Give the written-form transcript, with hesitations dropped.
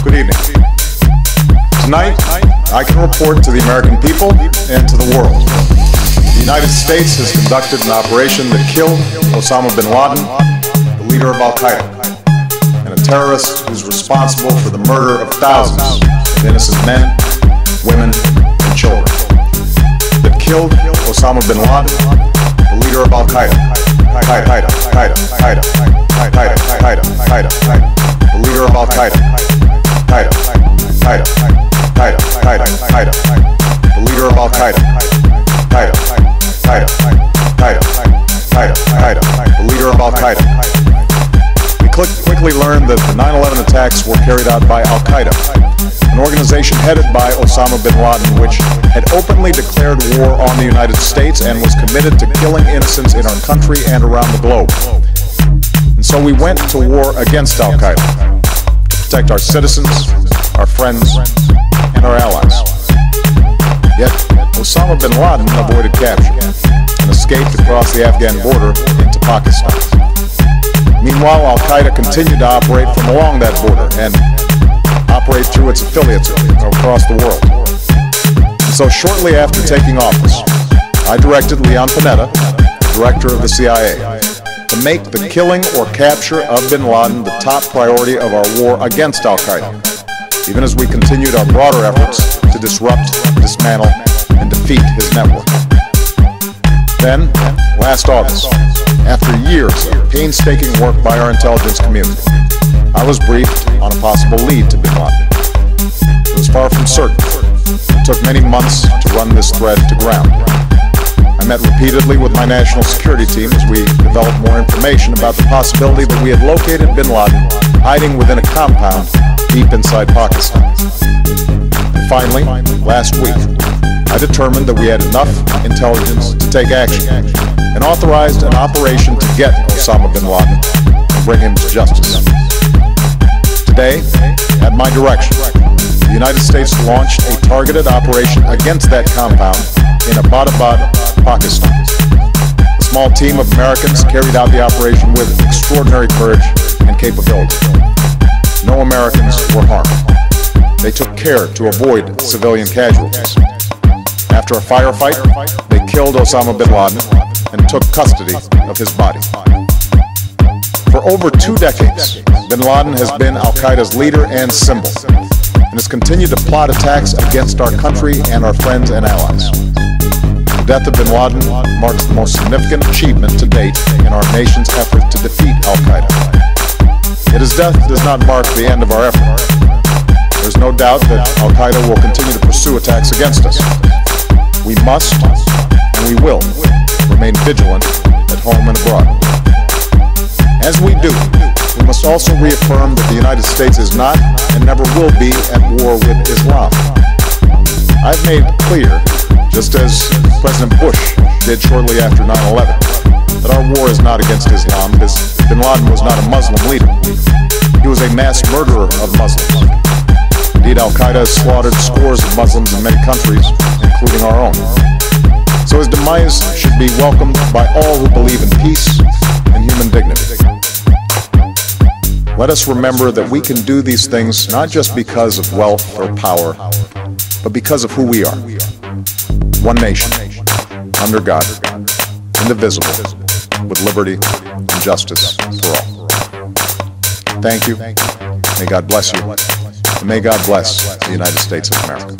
Good evening. Tonight, I can report to the American people and to the world. The United States has conducted an operation that killed Osama bin Laden, the leader of Al-Qaeda, and a terrorist who's responsible for the murder of thousands of innocent men, women, and children. That killed Osama bin Laden, the leader of Al-Qaeda, the leader of Al-Qaeda, the leader of Al-Qaeda, the leader of Al-Qaeda. We quickly learned that the 9/11 attacks were carried out by Al-Qaeda, an organization headed by Osama bin Laden, which had openly declared war on the United States and was committed to killing innocents in our country and around the globe. And so we went to war against Al-Qaeda to protect our citizens, our friends, and our allies. Yet, Osama bin Laden avoided capture and escaped across the Afghan border into Pakistan. Meanwhile, Al-Qaeda continued to operate from along that border and operate through its affiliates across the world. And so shortly after taking office, I directed Leon Panetta, the director of the CIA, to make the killing or capture of bin Laden the top priority of our war against Al-Qaeda, even as we continued our broader efforts to disrupt, dismantle, and defeat his network. Then, last August, after years of painstaking work by our intelligence community, I was briefed on a possible lead to bin Laden. It was far from certain. It took many months to run this thread to ground. I met repeatedly with my national security team as we developed more information about the possibility that we had located bin Laden hiding within a compound deep inside Pakistan. And finally, last week, I determined that we had enough intelligence to take action and authorized an operation to get Osama bin Laden and bring him to justice. Today, at my direction, the United States launched a targeted operation against that compound in Abbottabad, Pakistan. A small team of Americans carried out the operation with extraordinary courage and capability. No Americans were harmed. They took care to avoid civilian casualties. After a firefight, they killed Osama bin Laden and took custody of his body. For over 2 decades, bin Laden has been Al-Qaeda's leader and symbol, and has continued to plot attacks against our country and our friends and allies. The death of bin Laden marks the most significant achievement to date in our nation's effort to defeat Al-Qaeda. Yet his death does not mark the end of our effort. There's no doubt that Al-Qaeda will continue to pursue attacks against us. We must, and we will, remain vigilant at home and abroad. As we do, we must also reaffirm that the United States is not and never will be at war with Islam. I've made clear, just as President Bush did shortly after 9/11, that our war is not against Islam, because bin Laden was not a Muslim leader. He was a mass murderer of Muslims. Indeed, Al-Qaeda has slaughtered scores of Muslims in many countries, including our own. So his demise should be welcomed by all who believe in peace and human dignity. Let us remember that we can do these things not just because of wealth or power, but because of who we are. One nation, under God, indivisible, with liberty and justice for all. Thank you. May God bless you. And may God bless the United States of America.